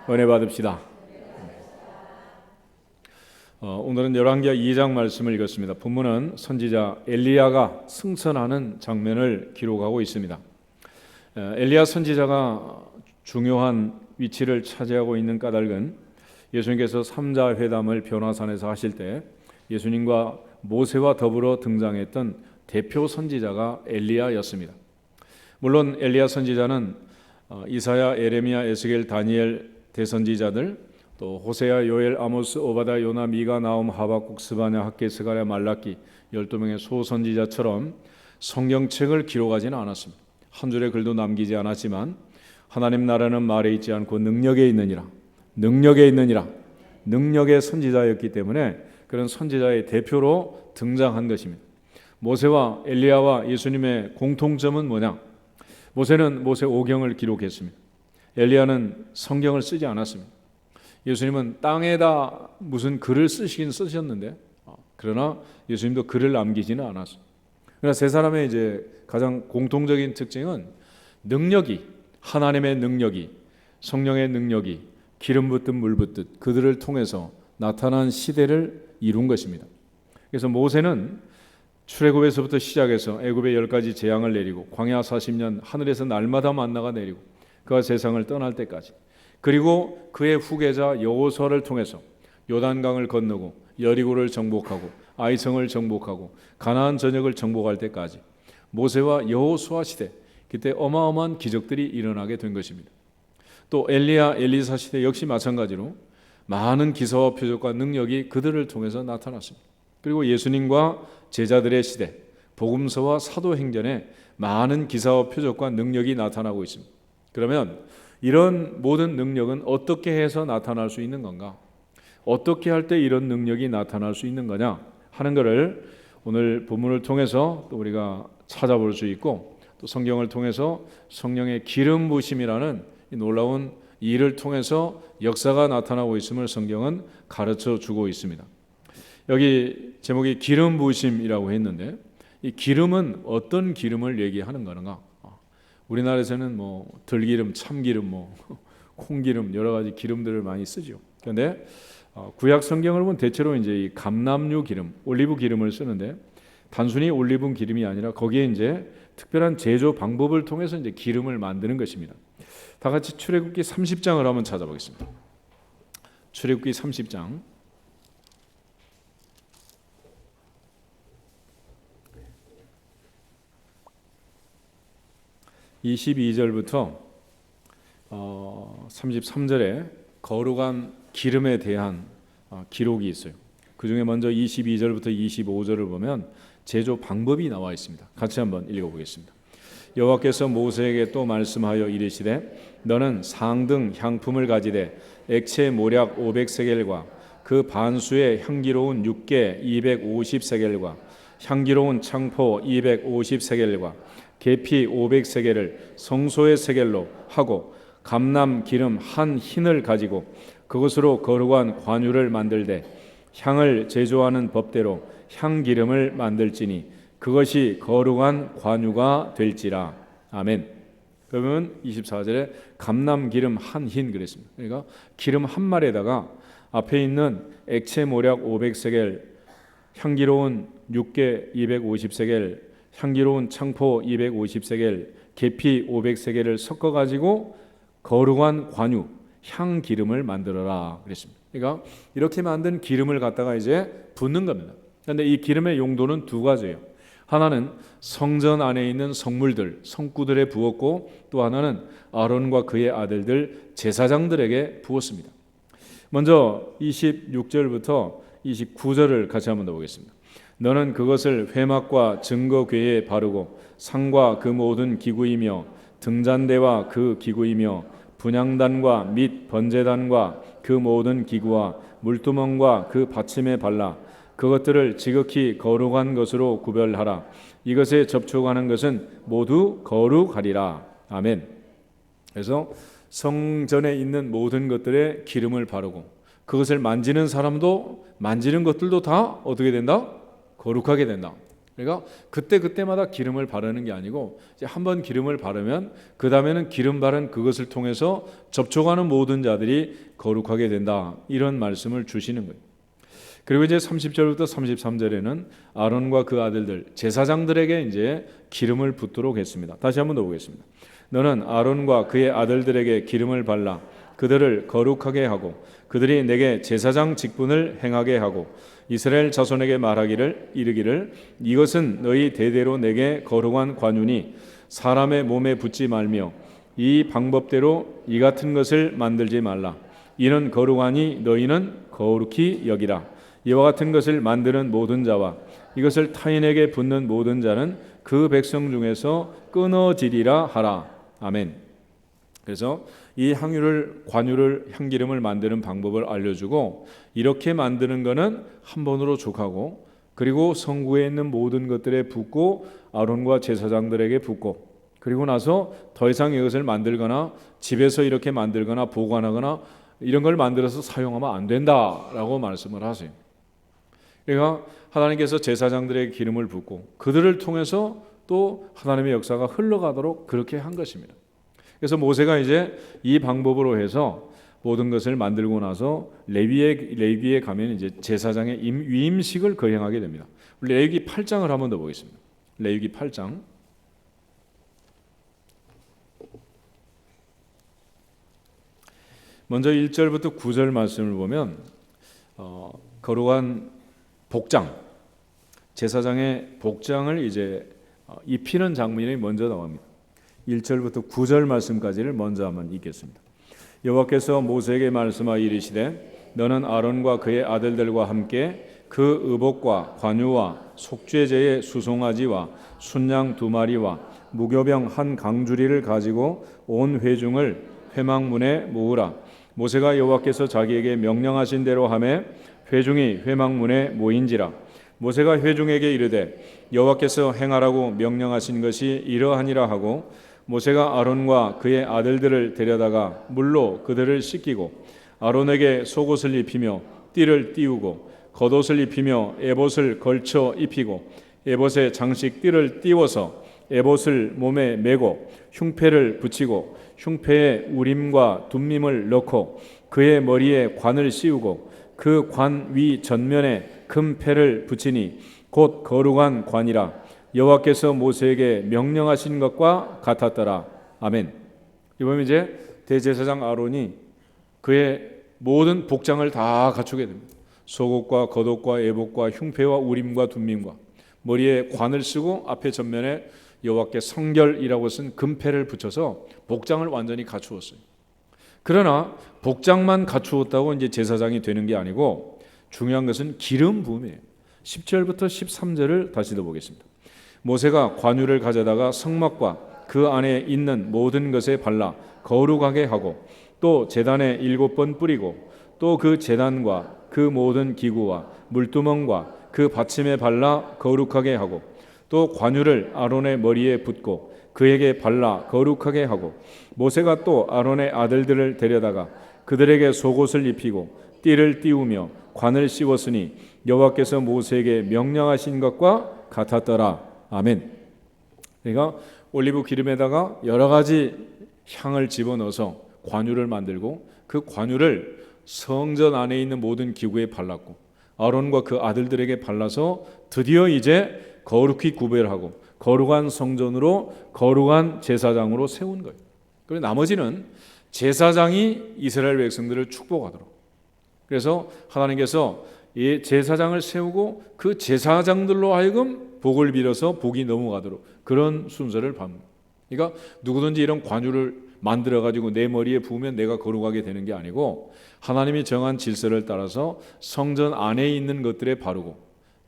은혜 받읍시다. 오늘은 열왕기하 2장 말씀을 읽었습니다. 본문은 선지자 엘리야가 승천하는 장면을 기록하고 있습니다. 엘리야 선지자가 중요한 위치를 차지하고 있는 까닭은 예수님께서 삼자회담을 변화산에서 하실 때 예수님과 모세와 더불어 등장했던 대표 선지자가 엘리야였습니다. 물론 엘리야 선지자는 이사야, 에레미야, 에스겔, 다니엘 대선지자들, 또 호세야, 요엘, 아모스, 오바다, 요나, 미가, 나움, 하박국, 스바냐, 학개, 스가랴, 말라기 12명의 소선지자처럼 성경책을 기록하지는 않았습니다. 한 줄의 글도 남기지 않았지만 하나님 나라는 말에 있지 않고 능력에 있느니라, 능력의 선지자였기 때문에 그런 선지자의 대표로 등장한 것입니다. 모세와 엘리야와 예수님의 공통점은 뭐냐? 모세는 모세오경을 기록했습니다. 엘리야는 성경을 쓰지 않았습니다. 예수님은 땅에다 무슨 글을 쓰시긴 쓰셨는데 그러나 예수님도 글을 남기지는 않았어요. 그러나 세 사람의 이제 가장 공통적인 특징은 능력이, 하나님의 능력이, 성령의 능력이 기름 붓듯 물 붓듯 그들을 통해서 나타난 시대를 이룬 것입니다. 그래서 모세는 출애굽에서부터 시작해서 애굽의 10가지 재앙을 내리고 광야 40년 하늘에서 날마다 만나가 내리고 그가 세상을 떠날 때까지, 그리고 그의 후계자 여호수아를 통해서 요단강을 건너고 여리고를 정복하고 아이성을 정복하고 가나안 전역을 정복할 때까지 모세와 여호수아 시대, 그때 어마어마한 기적들이 일어나게 된 것입니다. 또 엘리야, 엘리사 시대 역시 마찬가지로 많은 기사와 표적과 능력이 그들을 통해서 나타났습니다. 그리고 예수님과 제자들의 시대, 복음서와 사도행전에 많은 기사와 표적과 능력이 나타나고 있습니다. 그러면 이런 모든 능력은 어떻게 해서 나타날 수 있는 건가? 어떻게 할 때 이런 능력이 나타날 수 있는 거냐 하는 것을 오늘 본문을 통해서 또 우리가 찾아볼 수 있고, 또 성경을 통해서 성령의 기름 부으심이라는 이 놀라운 일을 통해서 역사가 나타나고 있음을 성경은 가르쳐 주고 있습니다. 여기 제목이 기름 부으심이라고 했는데 이 기름은 어떤 기름을 얘기하는 건가? 우리나라에서는 뭐 들기름, 참기름, 뭐 콩기름 여러 가지 기름들을 많이 쓰죠. 그런데 구약 성경을 보면 대체로 이제 이 감람류 기름, 올리브 기름을 쓰는데 단순히 올리브 기름이 아니라 거기에 이제 특별한 제조 방법을 통해서 이제 기름을 만드는 것입니다. 다 같이 출애굽기 30장을 한번 찾아보겠습니다. 출애굽기 30장 22절부터 33절에 거룩한 기름에 대한 기록이 있어요. 그 중에 먼저 22절부터 25절을 보면 제조 방법이 나와 있습니다. 같이 한번 읽어보겠습니다. 여호와께서 모세에게 또 말씀하여 이르시되 너는 상등 향품을 가지되 액체 모략 500세겔과 그 반수의 향기로운 육개 250세겔과 향기로운 창포 250세겔과 계피 500세겔을 성소의 세겔로 하고 감람 기름 한 흰을 가지고 그것으로 거룩한 관유를 만들되 향을 제조하는 법대로 향기름을 만들지니 그것이 거룩한 관유가 될지라. 아멘. 그러면 24절에 감람 기름 한 흰 그랬습니다. 그러니까 기름 한 말에다가 앞에 있는 액체 모략 500세겔, 향기로운 육개 250세겔, 향기로운 창포 250세겔, 계피 500세겔을 섞어가지고 거룩한 관유, 향기름을 만들어라 그랬습니다. 그러니까 이렇게 만든 기름을 갖다가 이제 붓는 겁니다. 그런데 이 기름의 용도는 두 가지예요. 하나는 성전 안에 있는 성물들, 성구들에 부었고, 또 하나는 아론과 그의 아들들 제사장들에게 부었습니다. 먼저 26절부터 29절을 같이 한번 더 보겠습니다. 너는 그것을 회막과 증거궤에 바르고 상과 그 모든 기구이며 등잔대와 그 기구이며 분향단과 및 번제단과 그 모든 기구와 물두멍과 그 받침에 발라 그것들을 지극히 거룩한 것으로 구별하라. 이것에 접촉하는 것은 모두 거룩하리라. 아멘. 그래서 성전에 있는 모든 것들에 기름을 바르고 그것을 만지는 사람도 만지는 것들도 다 어떻게 된다? 거룩하게 된다. 그러니까 그때마다 기름을 바르는 게 아니고 이제 한번 기름을 바르면 그 다음에는 기름 바른 그것을 통해서 접촉하는 모든 자들이 거룩하게 된다. 이런 말씀을 주시는 거예요. 그리고 이제 30절부터 33절에는 아론과 그 아들들 제사장들에게 이제 기름을 붓도록 했습니다. 다시 한번 더 보겠습니다. 너는 아론과 그의 아들들에게 기름을 발라 그들을 거룩하게 하고 그들이 내게 제사장 직분을 행하게 하고 이스라엘 자손에게 말하기를 이르기를 이것은 너희 대대로 내게 거룩한 관윤이 사람의 몸에 붙지 말며 이 방법대로 이 같은 것을 만들지 말라. 이는 거룩하니 너희는 거룩히 여기라. 이와 같은 것을 만드는 모든 자와 이것을 타인에게 붓는 모든 자는 그 백성 중에서 끊어지리라 하라. 아멘. 그래서 이 관유를 향기름을 만드는 방법을 알려주고 이렇게 만드는 것은 한 번으로 족하고 그리고 성구에 있는 모든 것들에 붓고 아론과 제사장들에게 붓고 그리고 나서 더 이상 이것을 만들거나 집에서 이렇게 만들거나 보관하거나 이런 걸 만들어서 사용하면 안 된다라고 말씀을 하세요. 그러니까 하나님께서 제사장들에게 기름을 붓고 그들을 통해서 또 하나님의 역사가 흘러가도록 그렇게 한 것입니다. 그래서 모세가 이제 이 방법으로 해서 모든 것을 만들고 나서 레위기에 가면 이제 제사장의 위임식을 거행하게 됩니다. 레위기 8장을 한번 더 보겠습니다. 레위기 8장. 먼저 1절부터 9절 말씀을 보면 거룩한 복장, 제사장의 복장을 이제 입히는 장면이 먼저 나옵니다. 1절부터 9절 말씀까지를 먼저 한번 읽겠습니다. 여호와께서 모세에게 말씀하여 이르시되 너는 아론과 그의 아들들과 함께 그 의복과 관유와 속죄제의 수송아지와 순양 2마리와 무교병 한 강주리를 가지고 온 회중을 회막문에 모으라. 모세가 여호와께서 자기에게 명령하신 대로 하매 회중이 회막문에 모인지라. 모세가 회중에게 이르되 여호와께서 행하라고 명령하신 것이 이러하니라 하고 모세가 아론과 그의 아들들을 데려다가 물로 그들을 씻기고 아론에게 속옷을 입히며 띠를 띄우고 겉옷을 입히며 에봇을 걸쳐 입히고 에봇에 장식 띠를 띄워서 에봇을 몸에 메고 흉패를 붙이고 흉패에 우림과 둠밈을 넣고 그의 머리에 관을 씌우고 그 관 위 전면에 금패를 붙이니 곧 거룩한 관이라. 여호와께서 모세에게 명령하신 것과 같았더라. 아멘. 이번에 이제 대제사장 아론이 그의 모든 복장을 다 갖추게 됩니다. 속옷과 겉옷과 에봇과 흉패와 우림과 둠밈과 머리에 관을 쓰고 앞에 전면에 여호와께 성결이라고 쓴 금패를 붙여서 복장을 완전히 갖추었어요. 그러나 복장만 갖추었다고 이제 제사장이 되는 게 아니고 중요한 것은 기름 부음이에요. 10절부터 13절을 다시 더 보겠습니다. 모세가 관유를 가져다가 성막과 그 안에 있는 모든 것에 발라 거룩하게 하고 또 제단에 7번 뿌리고 또 그 제단과 그 모든 기구와 물두멍과 그 받침에 발라 거룩하게 하고 또 관유를 아론의 머리에 붓고 그에게 발라 거룩하게 하고 모세가 또 아론의 아들들을 데려다가 그들에게 속옷을 입히고 띠를 띄우며 관을 씌웠으니 여호와께서 모세에게 명령하신 것과 같았더라. 아멘. 그러니까 올리브 기름에다가 여러 가지 향을 집어넣어서 관유를 만들고 그 관유를 성전 안에 있는 모든 기구에 발랐고 아론과 그 아들들에게 발라서 드디어 이제 거룩히 구별하고 거룩한 성전으로 거룩한 제사장으로 세운 거예요. 그리고 나머지는 제사장이 이스라엘 백성들을 축복하도록. 그래서 하나님께서 이 제사장을 세우고 그 제사장들로 하여금 복을 빌어서 복이 넘어가도록 그런 순서를 밟는. 그러니까 누구든지 이런 관유를 만들어가지고 내 머리에 부으면 내가 거룩하게 되는 게 아니고 하나님이 정한 질서를 따라서 성전 안에 있는 것들에 바르고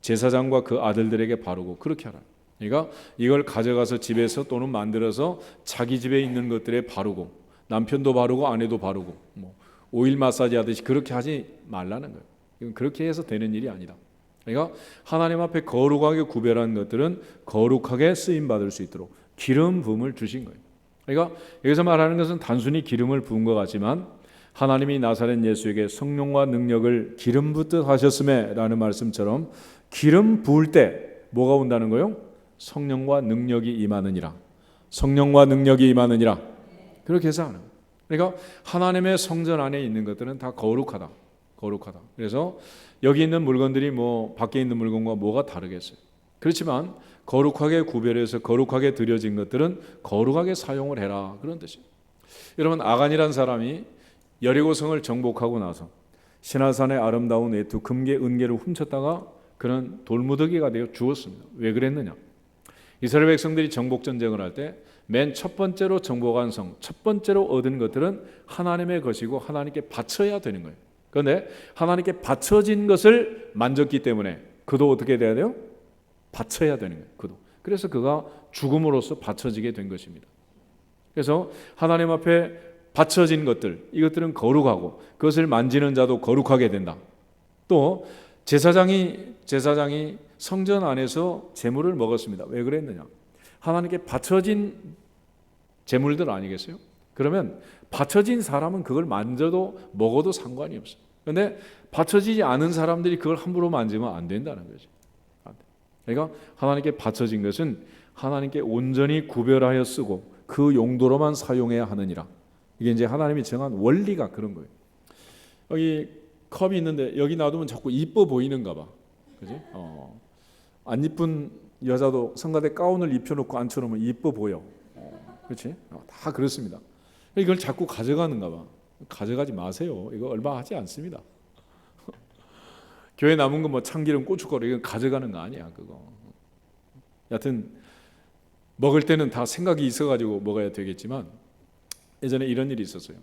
제사장과 그 아들들에게 바르고 그렇게 하라. 그러니까 이걸 가져가서 집에서 또는 만들어서 자기 집에 있는 것들에 바르고 남편도 바르고 아내도 바르고 오일 마사지 하듯이 그렇게 하지 말라는 거예요. 그렇게 해서 되는 일이 아니다. 그러니까 하나님 앞에 거룩하게 구별한 것들은 거룩하게 쓰임 받을 수 있도록 기름 부음을 주신 거예요. 그러니까 여기서 말하는 것은 단순히 기름을 부은 것 같지만 하나님이 나사렛 예수에게 성령과 능력을 기름 붓듯 하셨음에 라는 말씀처럼 기름 부을 때 뭐가 온다는 거요? 성령과 능력이 임하느니라. 성령과 능력이 임하느니라. 그렇게 해서 하는 거예요. 그러니까 하나님의 성전 안에 있는 것들은 다 거룩하다. 거룩하다. 그래서 여기 있는 물건들이 뭐 밖에 있는 물건과 뭐가 다르겠어요. 그렇지만 거룩하게 구별해서 거룩하게 드려진 것들은 거룩하게 사용을 해라. 그런 뜻이에요. 여러분, 아간이라는 사람이 여리고성을 정복하고 나서 시나산의 아름다운 외투 금괴 은괴를 훔쳤다가 그는 돌무더기가 되어 죽었습니다. 왜 그랬느냐? 이스라엘 백성들이 정복 전쟁을 할 때 맨 첫 번째로 정복한 성, 첫 번째로 얻은 것들은 하나님의 것이고 하나님께 바쳐야 되는 거예요. 그런데 하나님께 바쳐진 것을 만졌기 때문에 그도 어떻게 돼야 돼요? 바쳐야 되는 거예요. 그도. 그래서 그가 죽음으로써 바쳐지게 된 것입니다. 그래서 하나님 앞에 바쳐진 것들, 이것들은 거룩하고 그것을 만지는 자도 거룩하게 된다. 또 제사장이 성전 안에서 제물을 먹었습니다. 왜 그랬느냐? 하나님께 바쳐진 제물들 아니겠어요? 그러면 바쳐진 사람은 그걸 만져도 먹어도 상관이 없어요. 그런데 바쳐지지 않은 사람들이 그걸 함부로 만지면 안 된다는 거죠. 그러니까 하나님께 바쳐진 것은 하나님께 온전히 구별하여 쓰고 그 용도로만 사용해야 하느니라. 이게 이제 하나님이 정한 원리가 그런 거예요. 여기 컵이 있는데 여기 놔두면 자꾸 이뻐 보이는가 봐. 그지? 안 이쁜 여자도 성가대 가운을 입혀놓고 앉혀놓으면 이뻐 보여. 그렇지? 다 그렇습니다. 이걸 자꾸 가져가는가 봐. 가져가지 마세요. 이거 얼마 하지 않습니다. 교회 남은 거 뭐 참기름, 고춧가루 이건 가져가는 거 아니야. 그거. 여하튼 먹을 때는 다 생각이 있어가지고 먹어야 되겠지만 예전에 이런 일이 있었어요.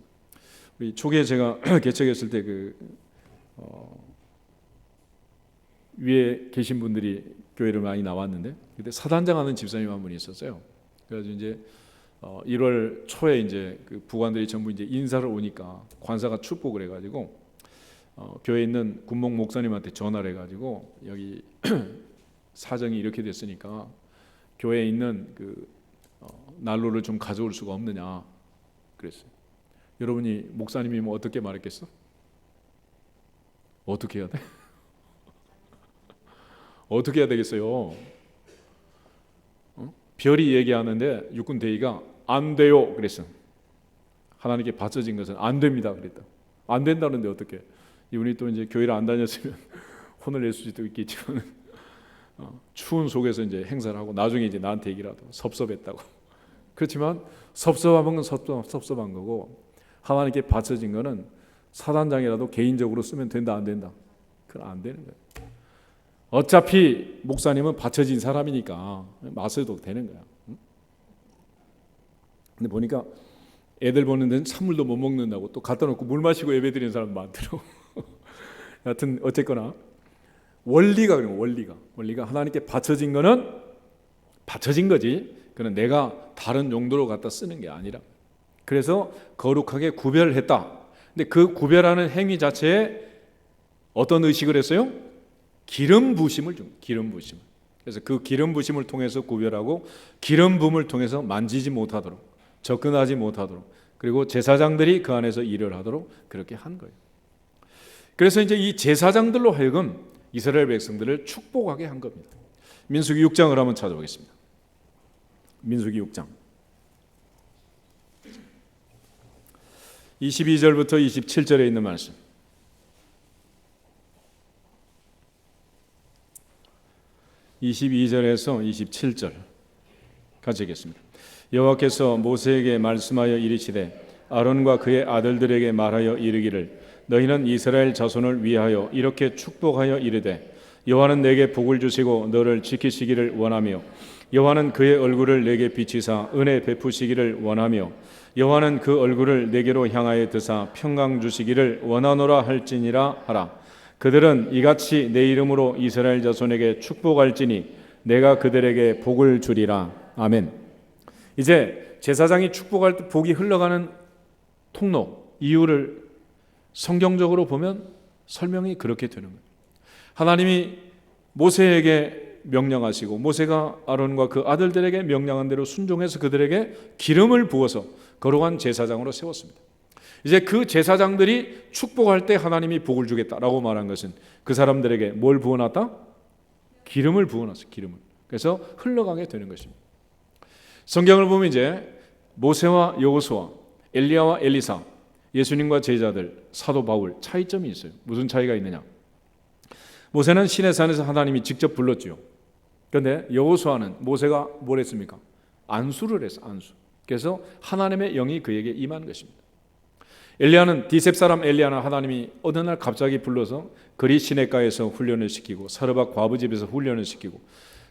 우리 초기에 제가 개척했을 때 위에 계신 분들이 교회를 많이 나왔는데 그때 사단장하는 집사님 한 분이 있었어요. 그래서 이제 1월 초에 이제 그 부관들이 전부 이제 인사를 오니까 관사가 축복을 해가지고 교회에 있는 군목 목사님한테 전화를 해가지고 여기 사정이 이렇게 됐으니까 교회에 있는 그 난로를 좀 가져올 수가 없느냐 그랬어요. 여러분이 목사님이 뭐 어떻게 말했겠어? 어떻게 해야 돼? 어떻게 해야 되겠어요? 별이 얘기하는데 육군 대위가 안 돼요 그랬어. 하나님께 바쳐진 것은 안 됩니다 그랬다. 안 된다는데 어떻게? 이분이 또 이제 교회를 안 다녔으면 혼을 낼 수도 있겠지만 추운 속에서 이제 행사를 하고 나중에 이제 나한테 얘기를 하더라고. 섭섭했다고. 그렇지만 섭섭한 건 섭섭한 거고 하나님께 바쳐진 거는 사단장이라도 개인적으로 쓰면 된다 안 된다? 그건 안 되는 거예요. 어차피 목사님은 바쳐진 사람이니까 마셔도 되는 거야. 근데 보니까 애들 보는 데는 찬물도 못 먹는다고 또 갖다 놓고 물 마시고 예배 드리는 사람 많더라고. 여하튼 어쨌거나 원리가 그런 원리가 하나님께 바쳐진 거는 바쳐진 거지. 그는 내가 다른 용도로 갖다 쓰는 게 아니라. 그래서 거룩하게 구별했다. 근데 그 구별하는 행위 자체에 어떤 의식을 했어요? 기름 부심을 준 기름 부심. 그래서 그 기름 부심을 통해서 구별하고 기름 부음을 통해서 만지지 못하도록 접근하지 못하도록 그리고 제사장들이 그 안에서 일을 하도록 그렇게 한 거예요. 그래서 이제 이 제사장들로 하여금 이스라엘 백성들을 축복하게 한 겁니다. 민수기 6장을 한번 찾아보겠습니다. 민수기 6장 22절부터 27절에 있는 말씀. (22절에서) 27절 같이 읽겠습니다. 여호와께서 모세에게 말씀하여 이르시되 아론과 그의 아들들에게 말하여 이르기를 너희는 이스라엘 자손을 위하여 이렇게 축복하여 이르되 여호와는 내게 복을 주시고 너를 지키시기를 원하며 여호와는 그의 얼굴을 내게 비치사 은혜 베푸시기를 원하며 여호와는 그 얼굴을 내게로 향하여 드사 평강 주시기를 원하노라 할지니라 하라. 그들은 이같이 내 이름으로 이스라엘 자손에게 축복할지니 내가 그들에게 복을 주리라. 아멘. 이제 제사장이 축복할 때 복이 흘러가는 통로, 이유를 성경적으로 보면 설명이 그렇게 되는 거예요. 하나님이 모세에게 명령하시고 모세가 아론과 그 아들들에게 명령한 대로 순종해서 그들에게 기름을 부어서 거룩한 제사장으로 세웠습니다. 이제 그 제사장들이 축복할 때 하나님이 복을 주겠다라고 말한 것은 그 사람들에게 뭘 부어놨다? 기름을 부어놨어요. 기름을. 그래서 흘러가게 되는 것입니다. 성경을 보면 이제 모세와 여호수아, 엘리야와 엘리사, 예수님과 제자들, 사도 바울 차이점이 있어요. 무슨 차이가 있느냐? 모세는 시내 산에서 하나님이 직접 불렀죠. 그런데 여호수아는 모세가 뭘 했습니까? 안수를 했어. 안수. 그래서 하나님의 영이 그에게 임한 것입니다. 엘리야는 디셉 사람 엘리야는 하나님이 어느 날 갑자기 불러서 그리 시내가에서 훈련을 시키고 사르밧 과부 집에서 훈련을 시키고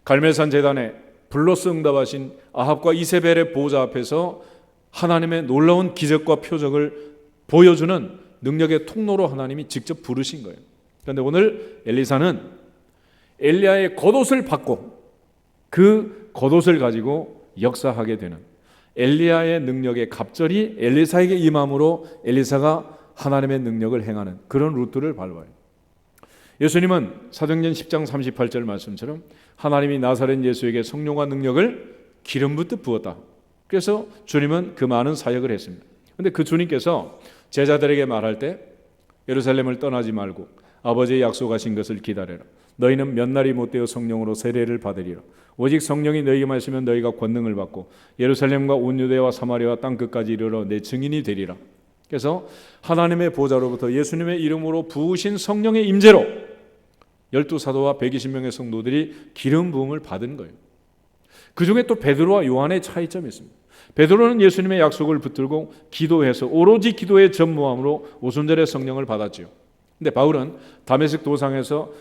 갈멜산 제단에 불로서 응답하신 아합과 이세벨의 보호자 앞에서 하나님의 놀라운 기적과 표적을 보여주는 능력의 통로로 하나님이 직접 부르신 거예요. 그런데 오늘 엘리사는 엘리야의 겉옷을 받고 그 겉옷을 가지고 역사하게 되는 엘리야의 능력에 갑절이 엘리사에게 임함으로 엘리사가 하나님의 능력을 행하는 그런 루트를 밟아요. 예수님은 사도행전 10장 38절 말씀처럼 하나님이 나사렛 예수에게 성령과 능력을 기름 붓듯 부었다. 그래서 주님은 그 많은 사역을 했습니다. 그런데 그 주님께서 제자들에게 말할 때 예루살렘을 떠나지 말고 아버지의 약속하신 것을 기다려라. 너희는 몇 날이 못되어 성령으로 세례를 받으리라. 오직 성령이 너희에게 마시면 너희가 권능을 받고 예루살렘과 온 유대와 사마리아와 땅 끝까지 이르러 내 증인이 되리라. 그래서 하나님의 보좌로부터 예수님의 이름으로 부으신 성령의 임재로 12사도와 120명의 성도들이 기름 부음을 받은 거예요. 그 중에 또 베드로와 요한의 차이점이 있습니다. 베드로는 예수님의 약속을 붙들고 기도해서 오로지 기도에 전무함으로 오순절에 성령을 받았지요. 근데 바울은 다메섹 도상에서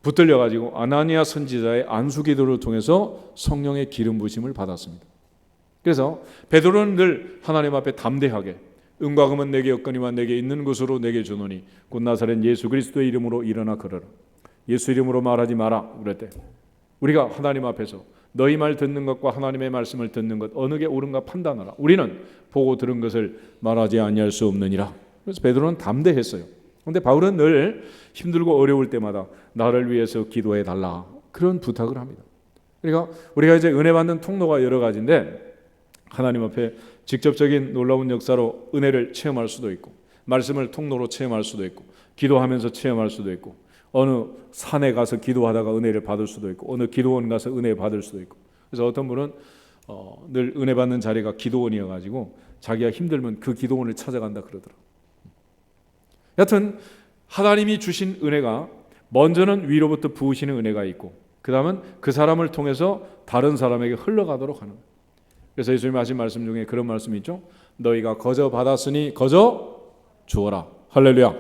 붙들려 가지고 아나니아 선지자의 안수 기도를 통해서 성령의 기름 부심을 받았습니다. 그래서 베드로는 늘 하나님 앞에 담대하게 은과 금은 내게 없거니와 내게 있는 것으로 내게 주노니 곧 나사렛 예수 그리스도의 이름으로 일어나 걸어라. 예수 이름으로 말하지 마라 그랬대. 우리가 하나님 앞에서 너희 말 듣는 것과 하나님의 말씀을 듣는 것 어느 게 옳은가 판단하라. 우리는 보고 들은 것을 말하지 아니할 수 없느니라. 그래서 베드로는 담대했어요. 그런데 바울은 늘 힘들고 어려울 때마다 나를 위해서 기도해 달라 그런 부탁을 합니다. 그러니까 우리가 이제 은혜 받는 통로가 여러 가지인데 하나님 앞에 직접적인 놀라운 역사로 은혜를 체험할 수도 있고 말씀을 통로로 체험할 수도 있고 기도하면서 체험할 수도 있고 어느 산에 가서 기도하다가 은혜를 받을 수도 있고 어느 기도원 가서 은혜 받을 수도 있고 그래서 어떤 분은 늘 은혜 받는 자리가 기도원이어가지고 자기가 힘들면 그 기도원을 찾아간다 그러더라고요. 여튼 하나님이 주신 은혜가 먼저는 위로부터 부으시는 은혜가 있고 그 다음은 그 사람을 통해서 다른 사람에게 흘러가도록 하는 거예요. 그래서 예수님이 하신 말씀 중에 그런 말씀이 있죠. 너희가 거저 받았으니 거저 주어라. 할렐루야.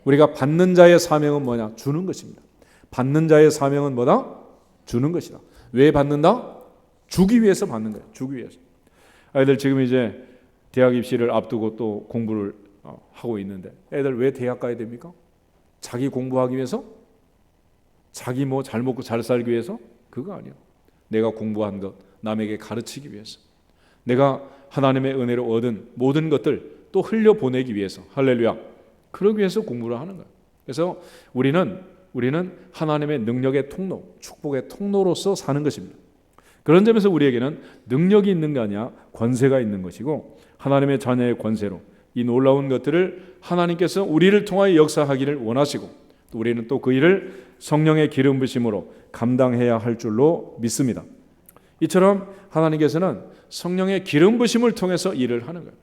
우리가 받는 자의 사명은 뭐냐? 주는 것입니다. 받는 자의 사명은 뭐다? 주는 것이다. 왜 받는다? 주기 위해서 받는 거예요. 주기 위해서. 아이들 지금 이제 대학 입시를 앞두고 또 공부를 하고 있는데 애들 왜 대학 가야 됩니까? 자기 공부하기 위해서? 자기 뭐 잘 먹고 잘 살기 위해서? 그거 아니에요. 내가 공부한 것 남에게 가르치기 위해서. 내가 하나님의 은혜로 얻은 모든 것들 또 흘려보내기 위해서. 할렐루야. 그러기 위해서 공부를 하는 거예요. 그래서 우리는 하나님의 능력의 통로, 축복의 통로로서 사는 것입니다. 그런 점에서 우리에게는 능력이 있는 게 아니라 권세가 있는 것이고 하나님의 자녀의 권세로 이 놀라운 것들을 하나님께서 우리를 통하여 역사하기를 원하시고 또 우리는 또 그 일을 성령의 기름 부심으로 감당해야 할 줄로 믿습니다. 이처럼 하나님께서는 성령의 기름 부심을 통해서 일을 하는 거예요.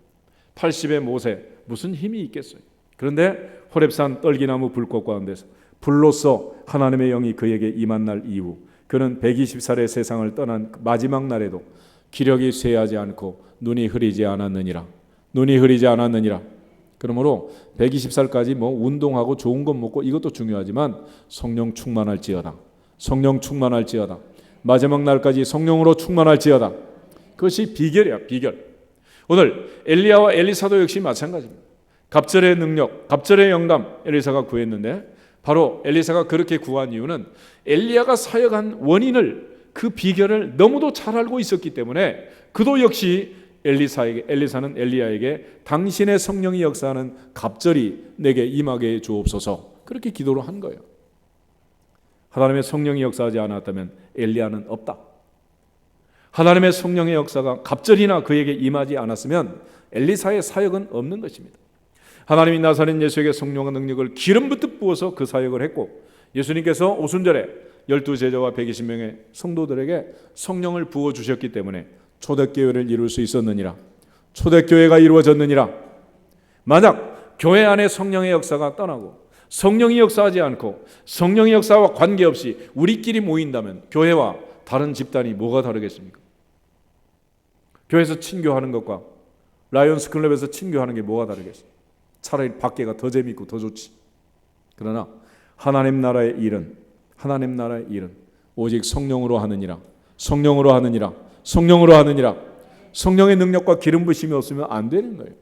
80의 모세 무슨 힘이 있겠어요? 그런데 호렙산 떨기나무 불꽃 가운데서 불로써 하나님의 영이 그에게 임한 날 이후 그는 120살의 세상을 떠난 마지막 날에도 기력이 쇠하지 않고 눈이 흐리지 않았느니라. 눈이 흐리지 않았느니라. 그러므로 120살까지 뭐 운동하고 좋은 것 먹고 이것도 중요하지만 성령 충만할지어다. 성령 충만할지어다. 마지막 날까지 성령으로 충만할지어다. 그것이 비결이야. 비결. 오늘 엘리야와 엘리사도 역시 마찬가지입니다. 갑절의 능력, 갑절의 영감 엘리사가 구했는데 바로 엘리사가 그렇게 구한 이유는 엘리야가 사역한 원인을 그 비결을 너무도 잘 알고 있었기 때문에 그도 역시 엘리사는 엘리야에게 당신의 성령이 역사하는 갑절이 내게 임하게 해 주옵소서 그렇게 기도를 한 거예요. 하나님의 성령이 역사하지 않았다면 엘리야는 없다. 하나님의 성령의 역사가 갑절이나 그에게 임하지 않았으면 엘리사의 사역은 없는 것입니다. 하나님이 나사렛 예수에게 성령의 능력을 기름 붓듯 부어서 그 사역을 했고 예수님께서 오순절에 12제자와 120명의 성도들에게 성령을 부어주셨기 때문에 초대교회를 이룰 수 있었느니라. 초대교회가 이루어졌느니라. 만약 교회 안에 성령의 역사가 떠나고 성령이 역사하지 않고 성령의 역사와 관계없이 우리끼리 모인다면 교회와 다른 집단이 뭐가 다르겠습니까? 교회에서 친교하는 것과 라이온스 클럽에서 친교하는 게 뭐가 다르겠어요? 차라리 밖에가 더 재밌고 더 좋지. 그러나 하나님 나라의 일은 오직 성령으로 하느니라. 성령으로 하느니라. 성령으로 하느니라. 성령의 능력과 기름 부심이 없으면 안 되는 거예요.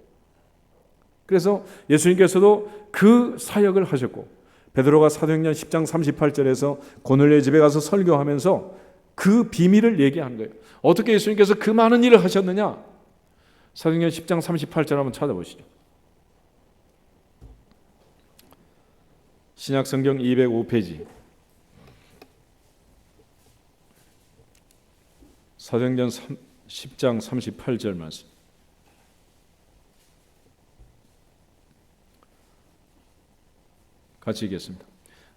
그래서 예수님께서도 그 사역을 하셨고, 베드로가 사도행전 10장 38절에서 고넬료의 집에 가서 설교하면서 그 비밀을 얘기한 거예요. 어떻게 예수님께서 그 많은 일을 하셨느냐? 사도행전 10장 38절 한번 찾아보시죠. 신약성경 205페이지 사도행전 10장 38절 말씀. 같이 읽겠습니다.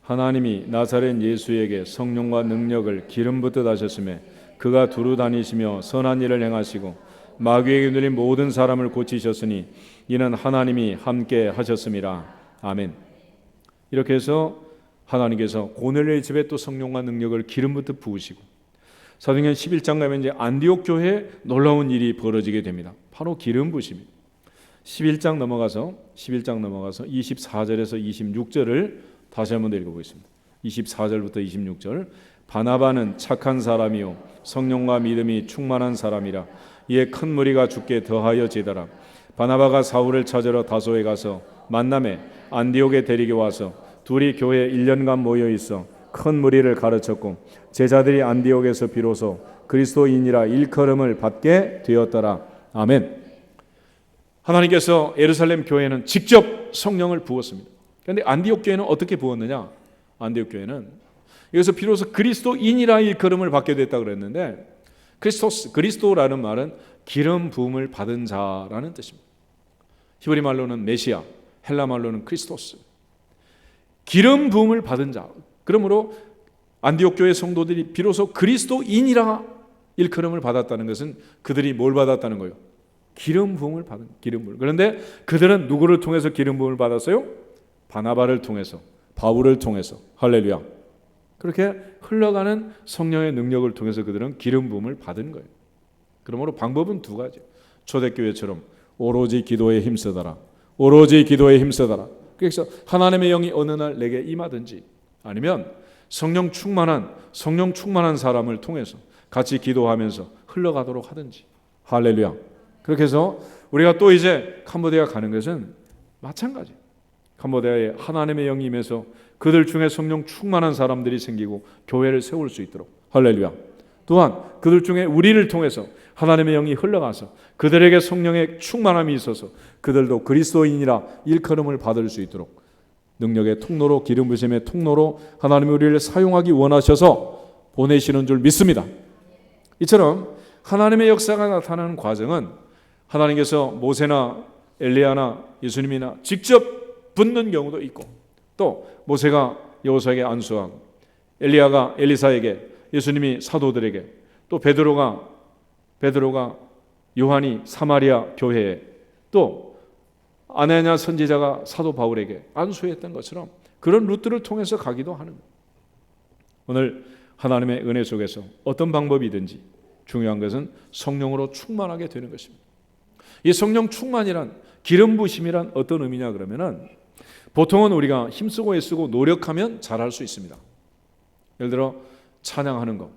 하나님이 나사렛 예수에게 성령과 능력을 기름 붓듯 하셨으며 그가 두루 다니시며 선한 일을 행하시고 마귀에게 눌린 모든 사람을 고치셨으니 이는 하나님이 함께 하셨음이라. 아멘. 이렇게 해서 하나님께서 고넬료의 집에 또 성령과 능력을 기름 붓듯 부으시고, 사도행전 11장 가면 이제 안디옥 교회에 놀라운 일이 벌어지게 됩니다. 바로 기름 부으심입니다. 11장 넘어가서 24절에서 26절을 다시 한번 읽어보겠습니다. 24절부터 26절. 바나바는 착한 사람이요 성령과 믿음이 충만한 사람이라. 이에 큰 무리가 주께 더하여 제더라. 바나바가 사울을 찾으러 다소에 가서 만남에 안디옥에 데리게 와서 둘이 교회에 1년간 모여 있어 큰 무리를 가르쳤고, 제자들이 안디옥에서 비로소 그리스도인이라 일컬음을 받게 되었더라. 아멘. 하나님께서 예루살렘 교회는 직접 성령을 부었습니다. 그런데 안디옥 교회는 어떻게 부었느냐? 안디옥 교회는 여기서 비로소 그리스도인이라 일컬음을 받게 됐다 그랬는데, 그리스도라는 말은 기름 부음을 받은 자라는 뜻입니다. 히브리 말로는 메시아, 헬라 말로는 크리스토스. 기름 부음을 받은 자. 그러므로 안디옥 교회 성도들이 비로소 그리스도인이라 일컬음을 받았다는 것은 그들이 뭘 받았다는 거예요? 기름 부음을 받은 기름 부음. 그런데 그들은 누구를 통해서 기름 부음을 받았어요? 바나바를 통해서, 바울을 통해서. 할렐루야. 그렇게 흘러가는 성령의 능력을 통해서 그들은 기름 부음을 받은 거예요. 그러므로 방법은 두 가지. 초대교회처럼 오로지 기도에 힘쓰더라. 오로지 기도에 힘쓰더라. 그래서 하나님의 영이 어느 날 내게 임하든지, 아니면 성령 충만한 사람을 통해서 같이 기도하면서 흘러가도록 하든지. 할렐루야. 그렇게 해서 우리가 또 이제 캄보디아 가는 것은 마찬가지. 캄보디아에 하나님의 영이 임해서 그들 중에 성령 충만한 사람들이 생기고 교회를 세울 수 있도록. 할렐루야. 또한 그들 중에 우리를 통해서 하나님의 영이 흘러가서 그들에게 성령의 충만함이 있어서 그들도 그리스도인이라 일컬음을 받을 수 있도록 능력의 통로로, 기름 부심의 통로로 하나님이 우리를 사용하기 원하셔서 보내시는 줄 믿습니다. 이처럼 하나님의 역사가 나타나는 과정은 하나님께서 모세나 엘리야나 예수님이나 직접 붙는 경우도 있고, 또 모세가 여호수아에게 안수하고 엘리야가 엘리사에게, 예수님이 사도들에게, 또 베드로가 요한이 사마리아 교회에, 또 아나니아 선지자가 사도 바울에게 안수했던 것처럼 그런 루트를 통해서 가기도 하는 거예요. 오늘 하나님의 은혜 속에서 어떤 방법이든지 중요한 것은 성령으로 충만하게 되는 것입니다. 이 성령 충만이란, 기름 부심이란 어떤 의미냐 그러면은, 보통은 우리가 힘쓰고 애쓰고 노력하면 잘할 수 있습니다. 예를 들어 찬양하는 거.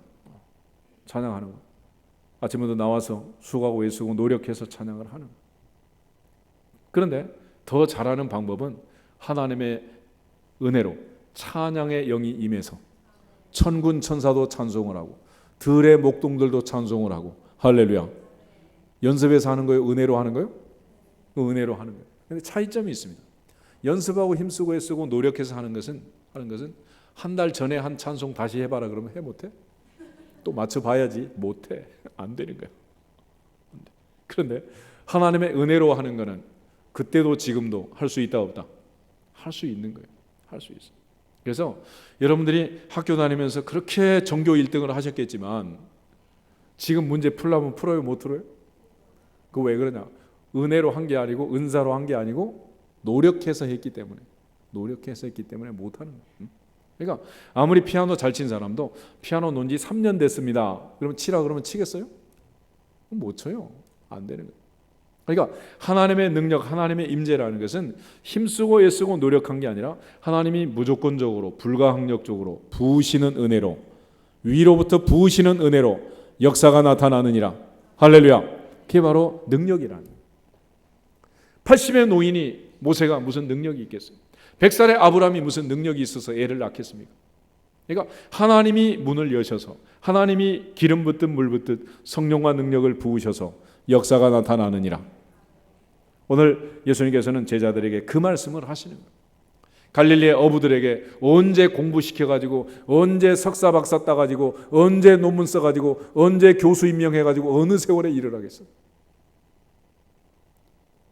아침부터 나와서 수고하고 애쓰고 노력해서 찬양을 하는 거. 그런데 더 잘하는 방법은 하나님의 은혜로 찬양의 영이 임해서 천군 천사도 찬송을 하고 들의 목동들도 찬송을 하고. 할렐루야. 연습해서 하는 거예요? 은혜로 하는 거예요? 은혜로 하는 거예요. 그런데 차이점이 있습니다. 연습하고 힘쓰고 애쓰고 노력해서 하는 것은 한 달 전에 한 찬송 다시 해봐라 그러면 해 못해? 또 맞춰봐야지. 못해. 안 되는 거예요. 그런데 하나님의 은혜로 하는 거는 그때도 지금도 할 수 있다 없다? 할 수 있는 거예요. 할 수 있어요. 그래서 여러분들이 학교 다니면서 그렇게 전교 1등을 하셨겠지만 지금 문제 풀려면 풀어요, 못 풀어요? 그거 왜 그러냐? 은혜로 한 게 아니고 은사로 한 게 아니고 노력해서 했기 때문에 못하는 거예요. 그러니까 아무리 피아노 잘 친 사람도 피아노 논 지 3년 됐습니다. 그러면 치라 그러면 치겠어요? 못 쳐요. 안 되는 거예요. 그러니까 하나님의 능력, 하나님의 임재라는 것은 힘쓰고 애쓰고 노력한 게 아니라 하나님이 무조건적으로 불가항력적으로 부으시는 은혜로, 위로부터 부으시는 은혜로 역사가 나타나느니라. 할렐루야. 그게 바로 능력이라는 거예요. 80의 노인이 모세가 무슨 능력이 있겠어요? 100살의 아브라함이 무슨 능력이 있어서 애를 낳겠습니까? 그러니까 하나님이 문을 여셔서, 하나님이 기름 붓듯 물 붓듯 성령과 능력을 부으셔서 역사가 나타나느니라. 오늘 예수님께서는 제자들에게 그 말씀을 하시는 거예요. 갈릴리의 어부들에게 언제 공부시켜가지고, 언제 석사 박사 따가지고, 언제 논문 써가지고, 언제 교수 임명해가지고 어느 세월에 일을 하겠어요?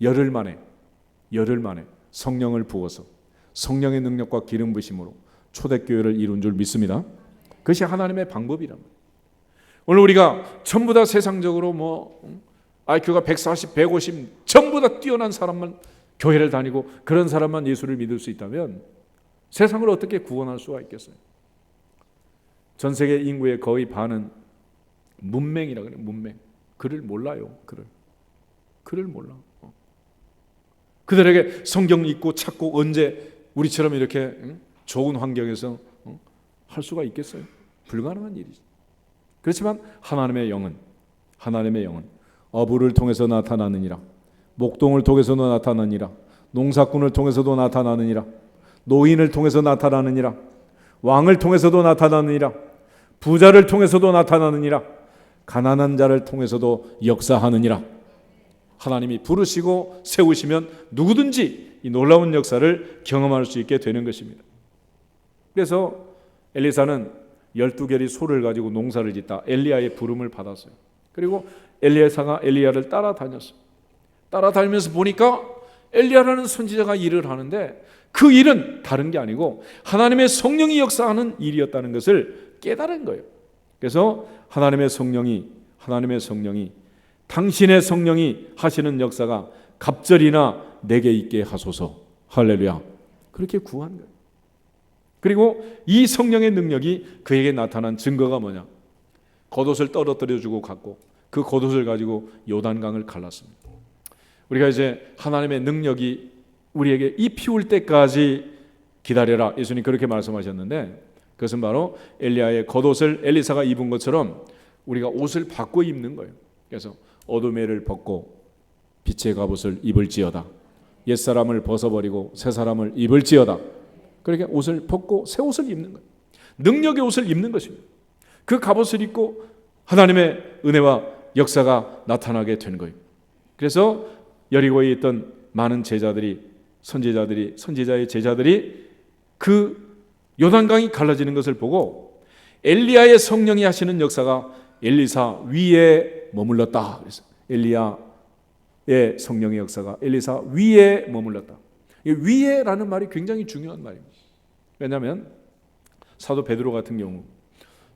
열흘 만에 성령을 부어서 성령의 능력과 기름 부심으로 초대교회를 이룬 줄 믿습니다. 그것이 하나님의 방법이란 말이에요. 오늘 우리가 전부 다 세상적으로 IQ가 140, 150 전부 다 뛰어난 사람만 교회를 다니고 그런 사람만 예수를 믿을 수 있다면 세상을 어떻게 구원할 수가 있겠어요? 전 세계 인구의 거의 반은 문맹이라 그래요. 문맹. 글을 몰라요. 글을 몰라. 그들에게 성경 읽고 찾고 언제 우리처럼 이렇게 좋은 환경에서 할 수가 있겠어요? 불가능한 일이죠. 그렇지만 하나님의 영은 어부를 통해서 나타나느니라. 목동을 통해서도 나타나느니라. 농사꾼을 통해서도 나타나느니라. 노인을 통해서 나타나느니라. 왕을 통해서도 나타나느니라. 부자를 통해서도 나타나느니라. 가난한 자를 통해서도 역사하느니라. 하나님이 부르시고 세우시면 누구든지 이 놀라운 역사를 경험할 수 있게 되는 것입니다. 그래서 엘리사는 12결의 소를 가지고 농사를 짓다 엘리야의 부름을 받았어요. 그리고 엘리야사가 엘리야를 따라다녔어요. 따라다니면서 보니까 엘리야라는 선지자가 일을 하는데 그 일은 다른 게 아니고 하나님의 성령이 역사하는 일이었다는 것을 깨달은 거예요. 그래서 하나님의 성령이 당신의 성령이 하시는 역사가 갑절이나 내게 있게 하소서. 할렐루야. 그렇게 구한 거예요. 그리고 이 성령의 능력이 그에게 나타난 증거가 뭐냐? 겉옷을 떨어뜨려 주고 갔고 그 겉옷을 가지고 요단강을 갈랐습니다. 우리가 이제 하나님의 능력이 우리에게 입히울 때까지 기다려라. 예수님 그렇게 말씀하셨는데 그것은 바로 엘리야의 겉옷을 엘리사가 입은 것처럼 우리가 옷을 바꿔 입는 거예요. 그래서 어둠의 를 벗고 빛의 갑옷을 입을지어다. 옛사람을 벗어버리고 새사람을 입을지어다. 그렇게 옷을 벗고 새 옷을 입는 거예요. 능력의 옷을 입는 것입니다. 그 갑옷을 입고 하나님의 은혜와 역사가 나타나게 되는 거예요. 그래서 여리고에 있던 많은 선지자의 제자들이 그 요단강이 갈라지는 것을 보고 엘리야의 성령이 하시는 역사가 엘리사 위에 머물렀다. 그래서 엘리야의 성령의 역사가 엘리사 위에 머물렀다. 위에라는 말이 굉장히 중요한 말입니다. 왜냐하면 사도 베드로 같은 경우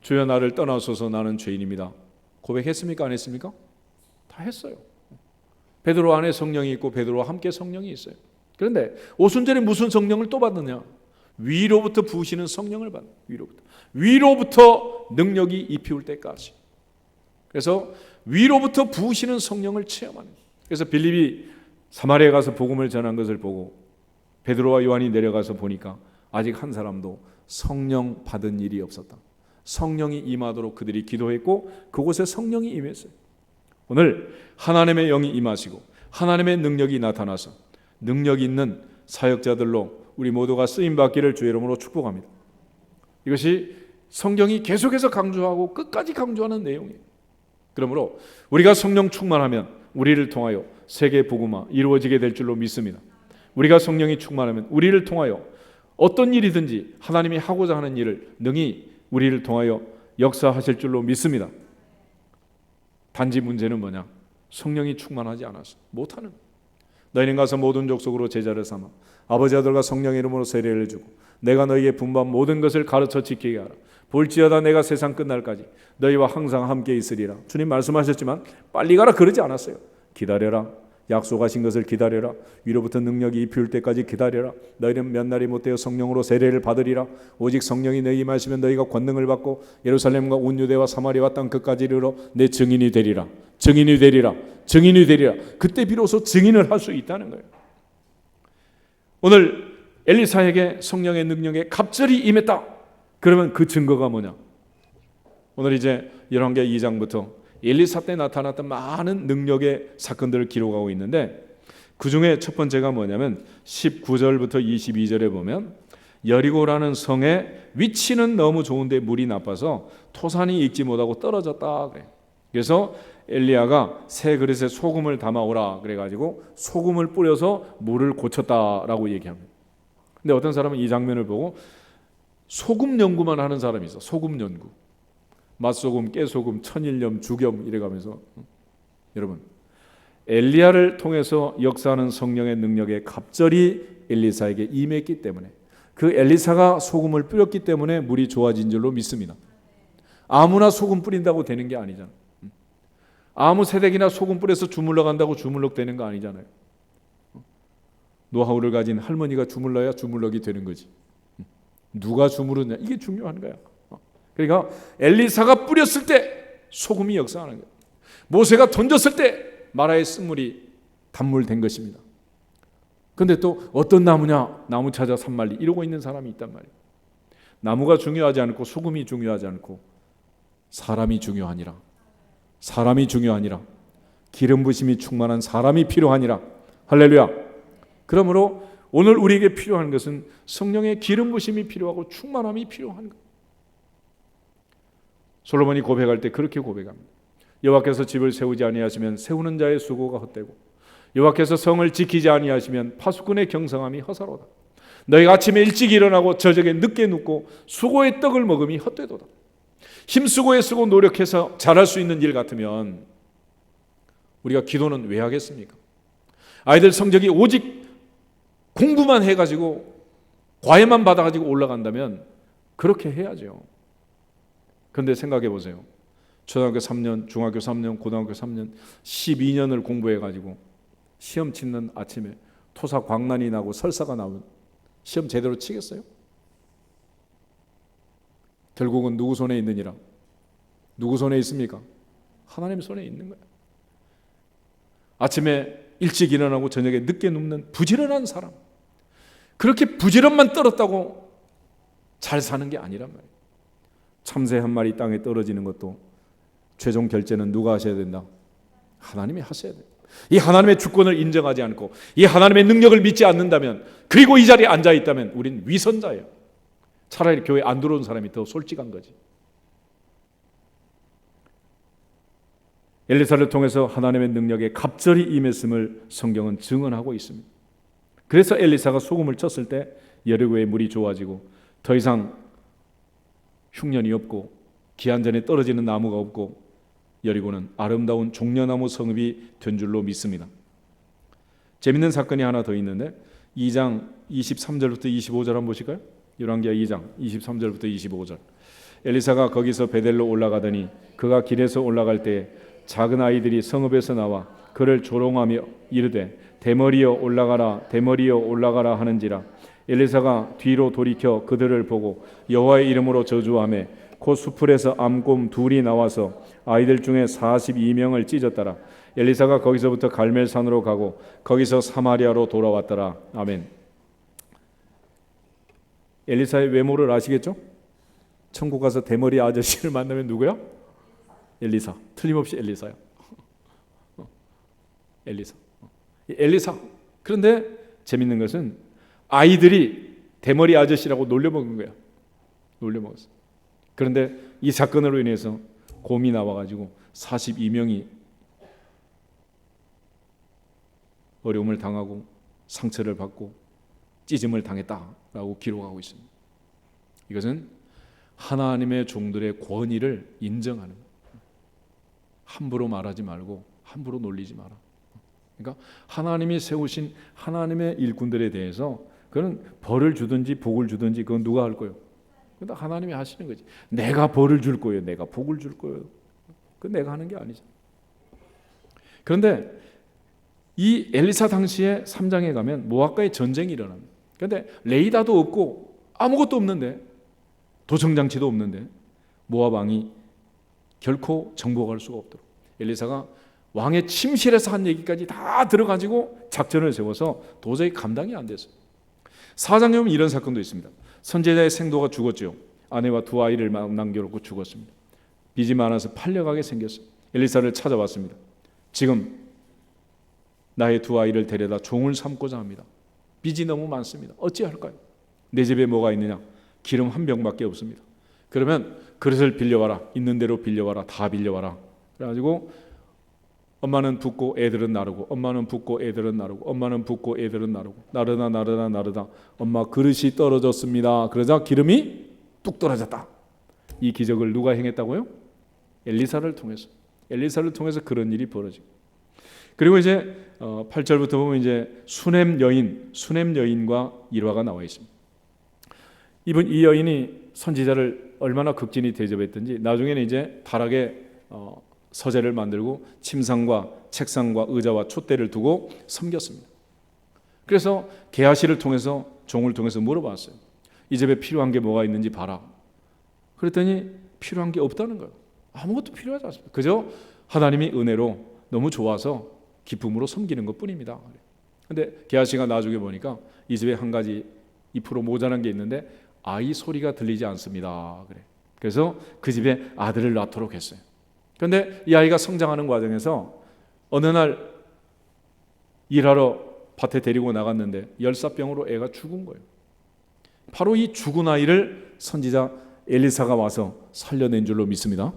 주여 나를 떠나소서 나는 죄인입니다. 고백했습니까? 안 했습니까? 다 했어요. 베드로 안에 성령이 있고 베드로와 함께 성령이 있어요. 그런데 오순절에 무슨 성령을 또 받느냐? 위로부터 부으시는 성령을 받는 위로부터 능력이 입히울 때까지. 그래서 위로부터 부으시는 성령을 체험하는. 그래서 빌립이 사마리아에 가서 복음을 전한 것을 보고 베드로와 요한이 내려가서 보니까 아직 한 사람도 성령 받은 일이 없었다. 성령이 임하도록 그들이 기도했고 그곳에 성령이 임했어요. 오늘 하나님의 영이 임하시고 하나님의 능력이 나타나서 능력 있는 사역자들로 우리 모두가 쓰임받기를 주의 이름으로 축복합니다. 이것이 성경이 계속해서 강조하고 끝까지 강조하는 내용이에요. 그러므로 우리가 성령 충만하면 우리를 통하여 세계 복음화 이루어지게 될 줄로 믿습니다. 우리가 성령이 충만하면 우리를 통하여 어떤 일이든지 하나님이 하고자 하는 일을 능히 우리를 통하여 역사하실 줄로 믿습니다. 단지 문제는 뭐냐? 성령이 충만하지 않아서 못하는 거예요. 너희는 가서 모든 족속으로 제자를 삼아 아버지 아들과 성령의 이름으로 세례를 주고 내가 너희에게 분부한 모든 것을 가르쳐 지키게 하라. 볼지어다 내가 세상 끝날까지 너희와 항상 함께 있으리라. 주님 말씀하셨지만 빨리 가라 그러지 않았어요. 기다려라. 약속하신 것을 기다려라. 위로부터 능력이 입힐 때까지 기다려라. 너희는 몇 날이 못되어 성령으로 세례를 받으리라. 오직 성령이 너희 임하시면 너희가 권능을 받고 예루살렘과 온 유대와 사마리아와 땅 끝까지 이르러 내 증인이 되리라. 증인이 되리라. 증인이 되리라. 그때 비로소 증인을 할 수 있다는 거예요. 오늘 엘리사에게 성령의 능력에 갑절이 임했다. 그러면 그 증거가 뭐냐? 오늘 이제 열왕기하 2장부터 엘리사 때 나타났던 많은 능력의 사건들을 기록하고 있는데 그 중에 첫 번째가 뭐냐면 19절부터 22절에 보면 여리고라는 성의 위치는 너무 좋은데 물이 나빠서 토산이 익지 못하고 떨어졌다 그래. 그래서 엘리야가 새 그릇에 소금을 담아오라 그래가지고 소금을 뿌려서 물을 고쳤다라고 얘기합니다. 근데 어떤 사람은 이 장면을 보고 소금 연구만 하는 사람이 있어. 소금 연구. 맛소금, 깨소금, 천일염, 죽염 이래가면서 여러분 엘리야를 통해서 역사하는 성령의 능력에 갑절이 엘리사에게 임했기 때문에 그 엘리사가 소금을 뿌렸기 때문에 물이 좋아진 줄로 믿습니다. 아무나 소금 뿌린다고 되는 게 아니잖아. 아무 새댁이나 소금 뿌려서 주물러 간다고 주물럭 되는 거 아니잖아요. 노하우를 가진 할머니가 주물러야 주물럭이 되는 거지. 누가 주무르냐 이게 중요한 거야. 그러니까 엘리사가 뿌렸을 때 소금이 역사하는 거예요. 모세가 던졌을 때 마라의 쓴물이 단물 된 것입니다. 그런데 또 어떤 나무냐? 나무 찾아 산말리 이러고 있는 사람이 있단 말이에요. 나무가 중요하지 않고 소금이 중요하지 않고 사람이 중요하니라. 사람이 중요하니라. 기름 부심이 충만한 사람이 필요하니라. 할렐루야. 그러므로 오늘 우리에게 필요한 것은 성령의 기름 부심이 필요하고 충만함이 필요한 것. 솔로몬이 고백할 때 그렇게 고백합니다. 여호와께서 집을 세우지 아니하시면 세우는 자의 수고가 헛되고 여호와께서 성을 지키지 아니하시면 파수꾼의 경성함이 허사로다. 너희가 아침에 일찍 일어나고 저녁에 늦게 눕고 수고의 떡을 먹음이 헛되도다. 힘쓰고 애쓰고 노력해서 잘할 수 있는 일 같으면 우리가 기도는 왜 하겠습니까? 아이들 성적이 오직 공부만 해가지고 과외만 받아가지고 올라간다면 그렇게 해야죠. 그런데 생각해 보세요. 초등학교 3년, 중학교 3년, 고등학교 3년, 12년을 공부해가지고 시험 치는 아침에 토사 광란이 나고 설사가 나오면 시험 제대로 치겠어요? 결국은 누구 손에 있느니라? 누구 손에 있습니까? 하나님 손에 있는 거예요. 아침에 일찍 일어나고 저녁에 늦게 눕는 부지런한 사람, 그렇게 부지런만 떨었다고 잘 사는 게 아니란 말이에요. 참새 한 마리 땅에 떨어지는 것도 최종 결제는 누가 하셔야 된다? 하나님이 하셔야 돼요. 이 하나님의 주권을 인정하지 않고 이 하나님의 능력을 믿지 않는다면, 그리고 이 자리에 앉아 있다면 우린 위선자예요. 차라리 교회 안 들어온 사람이 더 솔직한 거지. 엘리사를 통해서 하나님의 능력에 갑절이 임했음을 성경은 증언하고 있습니다. 그래서 엘리사가 소금을 쳤을 때 여리고의 물이 좋아지고 더 이상 흉년이 없고 기한전에 떨어지는 나무가 없고 여리고는 아름다운 종려나무 성읍이 된 줄로 믿습니다. 재밌는 사건이 하나 더 있는데 2장 23절부터 25절 한번 보실까요? 열왕기하 2장 23절부터 25절. 엘리사가 거기서 베델로 올라가더니 그가 길에서 올라갈 때 작은 아이들이 성읍에서 나와 그를 조롱하며 이르되 대머리여 올라가라 대머리여 올라가라 하는지라. 엘리사가 뒤로 돌이켜 그들을 보고 여호와의 이름으로 저주하며 곧 수풀에서 암곰 둘이 나와서 아이들 중에 42명을 찢었더라. 엘리사가 거기서부터 갈멜산으로 가고 거기서 사마리아로 돌아왔더라. 아멘. 엘리사의 외모를 아시겠죠? 천국 가서 대머리 아저씨를 만나면 누구야? 엘리사. 틀림없이 엘리사야. 엘리사. 그런데 재밌는 것은 아이들이 대머리 아저씨라고 놀려먹은 거야. 놀려먹었어. 그런데 이 사건으로 인해서 곰이 나와가지고 42명이 어려움을 당하고 상처를 받고 찢음을 당했다라고 기록하고 있습니다. 이것은 하나님의 종들의 권위를 인정하는 거예요. 함부로 말하지 말고 함부로 놀리지 마라. 그러니까 하나님이 세우신 하나님의 일꾼들에 대해서 그는 벌을 주든지 복을 주든지 그건 누가 할 거예요? 그건 하나님이 하시는 거지. 내가 벌을 줄 거예요. 내가 복을 줄 거예요. 그건 내가 하는 게 아니죠. 그런데 이 엘리사 당시에 3장에 가면 모압과의 전쟁이 일어납니다. 그런데 레이다도 없고 아무것도 없는데, 도청장치도 없는데 모압 왕이 결코 정복할 수가 없도록 엘리사가 왕의 침실에서 한 얘기까지 다 들어가지고 작전을 세워서 도저히 감당이 안 됐어요. 4장에 보면 이런 사건도 있습니다. 선지자의 생도가 죽었죠. 아내와 두 아이를 남겨놓고 죽었습니다. 빚이 많아서 팔려가게 생겼어요. 엘리사를 찾아왔습니다. 지금 나의 두 아이를 데려다 종을 삼고자 합니다. 빚이 너무 많습니다. 어찌할까요? 내 집에 뭐가 있느냐? 기름 한 병밖에 없습니다. 그러면 그릇을 빌려와라. 있는 대로 빌려와라. 다 빌려와라. 그래가지고 엄마는 붓고 애들은 나르고, 엄마는 붓고 애들은 나르고, 엄마는 붓고 애들은 나르고, 나르다 엄마 그릇이 떨어졌습니다. 그러자 기름이 뚝 떨어졌다. 이 기적을 누가 행했다고요? 엘리사를 통해서. 엘리사를 통해서 그런 일이 벌어지고. 그리고 이제 8절부터 보면 이제 수넴 여인과 일화가 나와 있습니다. 이 여인이 선지자를 얼마나 극진히 대접했든지 나중에는 이제 다락에 서재를 만들고 침상과 책상과 의자와 촛대를 두고 섬겼습니다. 그래서 게하시를 통해서 종을 통해서 물어봤어요. 이 집에 필요한 게 뭐가 있는지 봐라. 그랬더니 필요한 게 없다는 거예요. 아무것도 필요하지 않습니다. 그저 하나님이 은혜로 너무 좋아서 기쁨으로 섬기는 것뿐입니다. 그런데 게하시가 나중에 보니까 이 집에 한 가지 2% 모자란 게 있는데 아이 소리가 들리지 않습니다. 그래서 그 집에 아들을 낳도록 했어요. 그런데 이 아이가 성장하는 과정에서 어느 날 일하러 밭에 데리고 나갔는데 열사병으로 애가 죽은 거예요. 바로 이 죽은 아이를 선지자 엘리사가 와서 살려낸 줄로 믿습니다.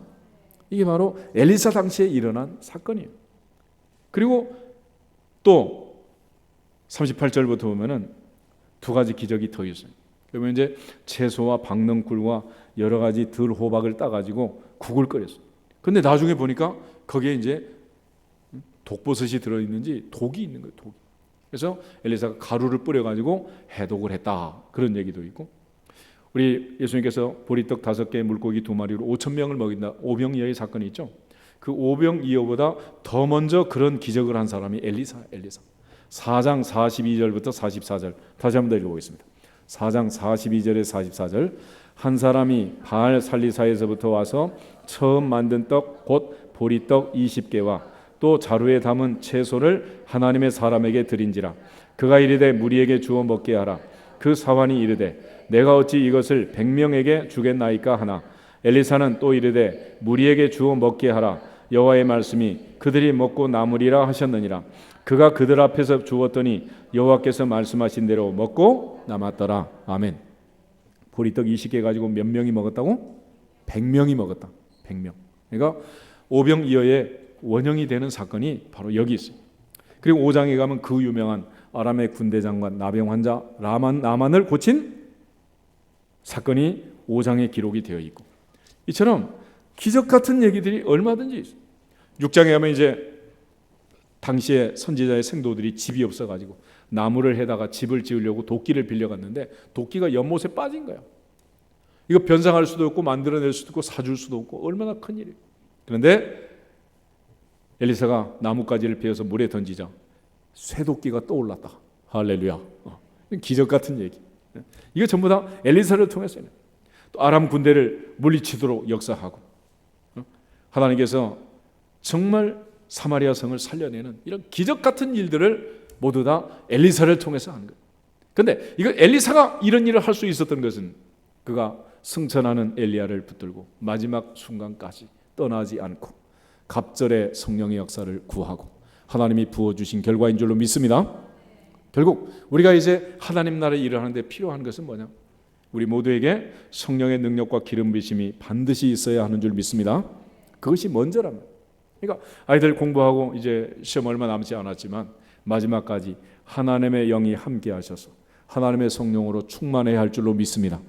이게 바로 엘리사 당시에 일어난 사건이에요. 그리고 또 38절부터 보면은 두 가지 기적이 더 있어요. 그러면 이제 채소와 박능굴과 여러 가지 들호박을 따가지고 국을 끓였어요. 근데 나중에 보니까 거기에 이제 독버섯이 들어있는지 독이 있는 거예요. 독이. 그래서 엘리사가 가루를 뿌려가지고 해독을 했다. 그런 얘기도 있고, 우리 예수님께서 보리떡 5개 물고기 2마리로 5,000명을 먹인다. 오병이어의 사건이 있죠. 그 오병이어보다 더 먼저 그런 기적을 한 사람이 엘리사. 4장 42절부터 44절 다시 한번 읽어보겠습니다. 4장 42절에 44절. 한 사람이 바알 살리사에서부터 와서 처음 만든 떡 곧 보리떡 20개와 또 자루에 담은 채소를 하나님의 사람에게 드린지라. 그가 이르되 무리에게 주어 먹게 하라. 그 사환이 이르되 내가 어찌 이것을 100명에게 주겠나이까 하나. 엘리사는 또 이르되 무리에게 주어 먹게 하라. 여호와의 말씀이 그들이 먹고 남으리라 하셨느니라. 그가 그들 앞에서 주었더니 여호와께서 말씀하신 대로 먹고 남았더라. 아멘. 보리떡 20개 가지고 몇 명이 먹었다고? 100명이 먹었다. 100명. 그러니까 오병이어의 원형이 되는 사건이 바로 여기 있어요. 그리고 5장에 가면 그 유명한 아람의 군대 장관 나병 환자 나만을 고친 사건이 5장에 기록이 되어 있고, 이처럼 기적 같은 얘기들이 얼마든지 있어요. 6장에 가면 이제 당시에 선지자의 생도들이 집이 없어가지고 나무를 해다가 집을 지으려고 도끼를 빌려갔는데 도끼가 연못에 빠진 거야. 이거 변상할 수도 없고 만들어낼 수도 없고 사줄 수도 없고 얼마나 큰 일이에요. 그런데 엘리사가 나뭇가지를 베어서 물에 던지자 쇠도끼가 떠올랐다. 할렐루야. 기적 같은 얘기. 이거 전부 다 엘리사를 통해서요. 또 아람 군대를 물리치도록 역사하고, 하나님께서 정말 사마리아 성을 살려내는 이런 기적 같은 일들을 모두 다 엘리사를 통해서 하는 거예요. 그런데 이거 엘리사가 이런 일을 할 수 있었던 것은 그가 승천하는 엘리야를 붙들고 마지막 순간까지 떠나지 않고 갑절의 성령의 역사를 구하고 하나님이 부어주신 결과인 줄로 믿습니다. 결국 우리가 이제 하나님 나라의 일을 하는데 필요한 것은 뭐냐? 우리 모두에게 성령의 능력과 기름 부으심이 반드시 있어야 하는 줄 믿습니다. 그것이 먼저랍니다. 그러니까 아이들 공부하고 이제 시험 얼마 남지 않았지만 마지막까지 하나님의 영이 함께 하셔서 하나님의 성령으로 충만해야 할 줄로 믿습니다.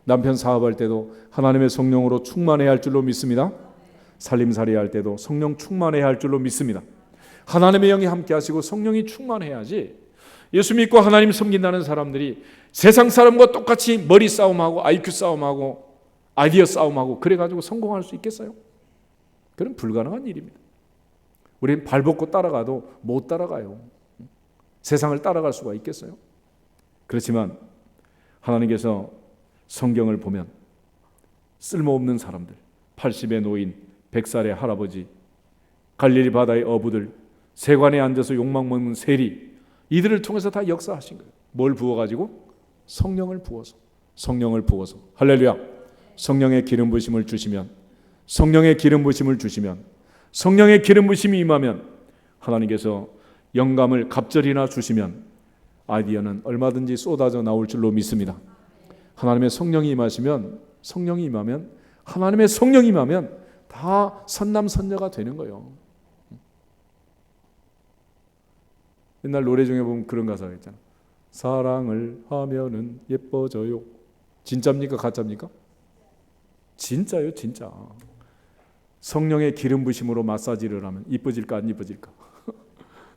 남편 사업할 때도 하나님의 성령으로 충만해야 할 줄로 믿습니다. 살림살이 할 때도 성령 충만해야 할 줄로 믿습니다. 하나님의 영이 함께 하시고 성령이 충만해야지 예수 믿고 하나님 섬긴다는 사람들이 세상 사람과 똑같이 머리 싸움하고 IQ 싸움하고 아이디어 싸움하고 그래가지고 성공할 수 있겠어요? 그건 불가능한 일입니다. 우리는 발벗고 따라가도 못 따라가요. 세상을 따라갈 수가 있겠어요? 그렇지만 하나님께서 성경을 보면 쓸모없는 사람들, 80의 노인, 100살의 할아버지, 갈릴리 바다의 어부들, 세관에 앉아서 욕망 먹는 세리, 이들을 통해서 다 역사하신 거예요. 뭘 부어가지고? 성령을 부어서. 성령을 부어서. 할렐루야. 성령의 기름 부심을 주시면, 성령의 기름 부심을 주시면, 성령의 기름 부심이 임하면 하나님께서 영감을 갑절이나 주시면 아이디어는 얼마든지 쏟아져 나올 줄로 믿습니다. 하나님의 성령이 임하시면, 성령이 임하면, 하나님의 성령이 임하면 다 선남선녀가 되는 거예요. 옛날 노래 중에 보면 그런 가사가 있잖아. 사랑을 하면은 예뻐져요. 진짜입니까? 가짜입니까? 진짜요, 진짜. 성령의 기름 부심으로 마사지를 하면 이뻐질까 안 이뻐질까?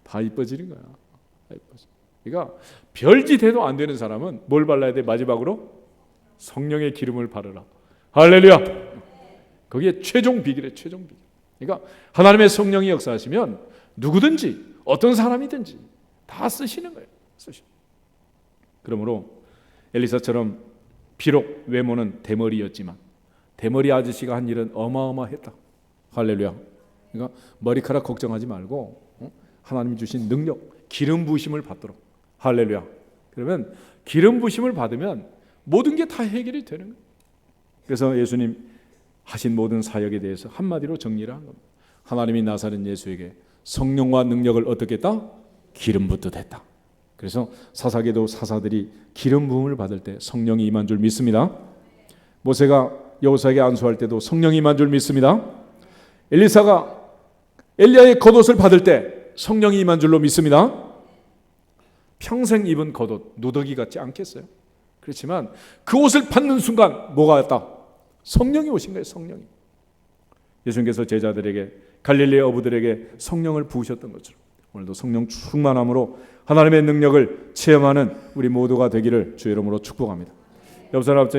다 이뻐지는 거야. 다 이뻐져. 그러니까 별짓 해도 안 되는 사람은 뭘 발라야 돼? 마지막으로 성령의 기름을 바르라. 할렐루야. 그게 최종 비결이에요. 최종 비결. 그러니까 하나님의 성령이 역사하시면 누구든지 어떤 사람이든지 다 쓰시는 거예요. 쓰시는. 그러므로 엘리사처럼 비록 외모는 대머리였지만 대머리 아저씨가 한 일은 어마어마했다. 할렐루야. 그러니까 머리카락 걱정하지 말고 하나님이 주신 능력, 기름 부심을 받도록. 할렐루야. 그러면 기름 부심을 받으면 모든 게 다 해결이 되는 거예요. 그래서 예수님 하신 모든 사역에 대해서 한마디로 정리를 한 겁니다. 하나님이 나사렛 예수에게 성령과 능력을 어떻게 했다? 기름 붓듯 했다. 그래서 사사기도 사사들이 기름 부음을 받을 때 성령이 임한 줄 믿습니다. 모세가 여호사에게 안수할 때도 성령이 임한 줄 믿습니다. 엘리사가 엘리야의 겉옷을 받을 때 성령이 임한 줄로 믿습니다. 평생 입은 겉옷 누더기 같지 않겠어요? 그렇지만 그 옷을 받는 순간 뭐가 왔다? 성령이 오신 거예요. 성령이. 예수님께서 제자들에게 갈릴리 어부들에게 성령을 부으셨던 것처럼 오늘도 성령 충만함으로 하나님의 능력을 체험하는 우리 모두가 되기를 주의 이름으로 축복합니다. 옆 사람